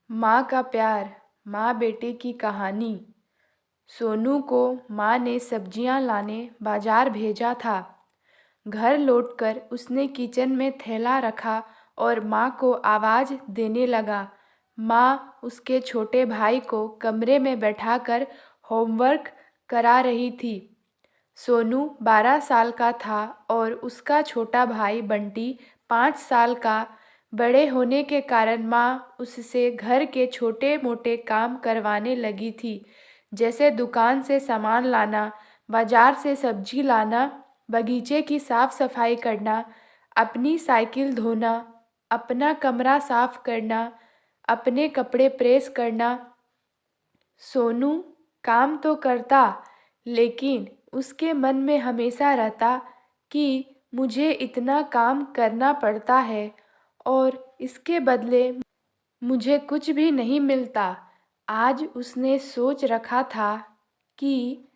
माँ का प्यार, माँ बेटे की कहानी। सोनू को माँ ने सब्जियाँ लाने बाजार भेजा था। घर लौटकर उसने किचन में थैला रखा और माँ को आवाज़ देने लगा। माँ उसके छोटे भाई को कमरे में बैठाकर होमवर्क करा रही थी। सोनू 12 साल का था और उसका छोटा भाई बंटी 5 साल का। बड़े होने के कारण माँ उससे घर के छोटे मोटे काम करवाने लगी थी, जैसे दुकान से सामान लाना, बाजार से सब्जी लाना, बगीचे की साफ सफाई करना, अपनी साइकिल धोना, अपना कमरा साफ करना, अपने कपड़े प्रेस करना। सोनू काम तो करता, लेकिन उसके मन में हमेशा रहता कि मुझे इतना काम करना पड़ता है और इसके बदले मुझे कुछ भी नहीं मिलता। आज उसने सोच रखा था कि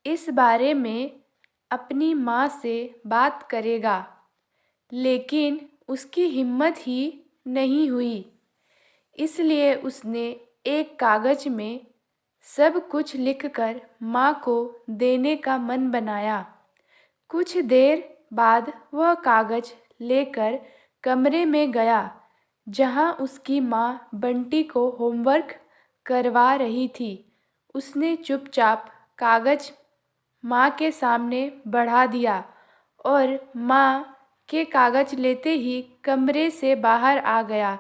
इस बारे में अपनी माँ से बात करेगा, लेकिन उसकी हिम्मत ही नहीं हुई। इसलिए उसने एक कागज में सब कुछ लिखकर माँ को देने का मन बनाया। कुछ देर बाद वह कागज लेकर कमरे में गया जहाँ उसकी माँ बंटी को होमवर्क करवा रही थी। उसने चुपचाप कागज माँ के सामने बढ़ा दिया और माँ के कागज लेते ही कमरे से बाहर आ गया।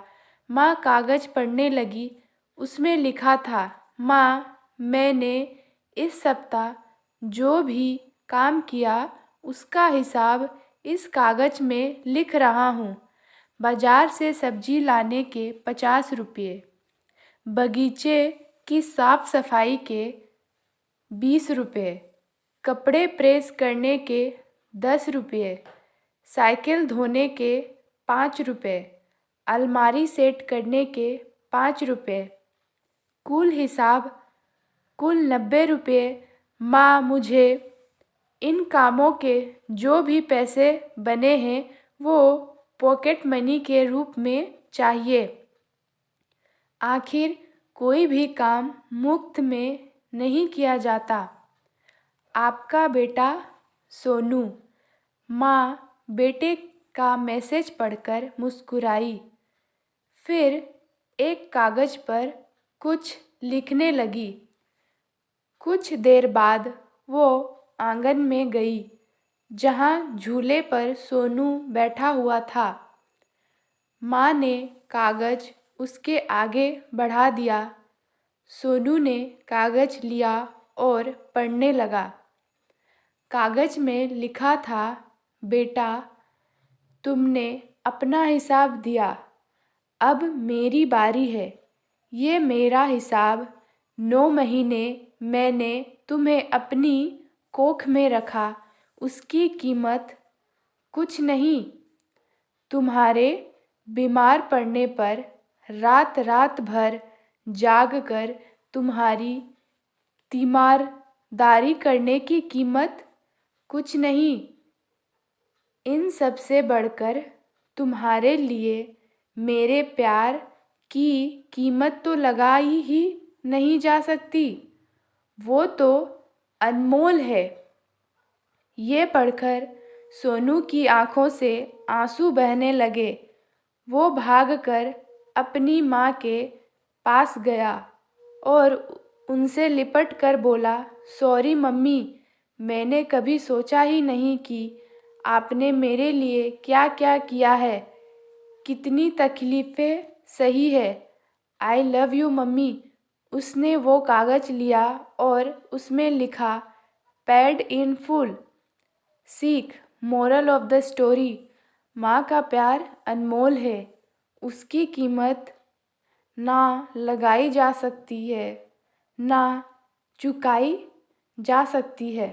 माँ कागज पढ़ने लगी। उसमें लिखा था, माँ, मैंने इस सप्ताह जो भी काम किया उसका हिसाब इस कागज में लिख रहा हूँ। बाजार से सब्जी लाने के 50 रुपये, बगीचे की साफ सफाई के 20 रुपये, कपड़े प्रेस करने के 10 रुपये, साइकिल धोने के 5 रुपये, अलमारी सेट करने के 5 रुपये, कुल हिसाब कुल 90 रुपये। माँ, मुझे इन कामों के जो भी पैसे बने हैं वो पॉकेट मनी के रूप में चाहिए। आखिर कोई भी काम मुफ्त में नहीं किया जाता। आपका बेटा सोनू। माँ बेटे का मैसेज पढ़कर मुस्कुराई, फिर एक कागज पर कुछ लिखने लगी। कुछ देर बाद वो आंगन में गई जहाँ झूले पर सोनू बैठा हुआ था। माँ ने कागज उसके आगे बढ़ा दिया। सोनू ने कागज लिया और पढ़ने लगा। कागज में लिखा था, बेटा, तुमने अपना हिसाब दिया, अब मेरी बारी है। ये मेरा हिसाब। 9 महीने मैंने तुम्हें अपनी कोख में रखा, उसकी कीमत कुछ नहीं। तुम्हारे बीमार पड़ने पर रात रात भर जाग कर तुम्हारी तीमारदारी करने की कीमत कुछ नहीं। इन सब से बढ़कर तुम्हारे लिए मेरे प्यार की कीमत तो लगाई ही नहीं जा सकती, वो तो अनमोल है। ये पढ़कर सोनू की आंखों से आंसू बहने लगे। वो भागकर अपनी माँ के पास गया और उनसे लिपट कर बोला, सॉरी मम्मी, मैंने कभी सोचा ही नहीं कि आपने मेरे लिए क्या क्या किया है, कितनी तकलीफ़ें सही है। I love you mummy. उसने वो कागज़ लिया और उसमें लिखा, पेड इन फुल। सीख, मोरल ऑफ द स्टोरी, माँ का प्यार अनमोल है, उसकी कीमत ना लगाई जा सकती है, ना चुकाई जा सकती है।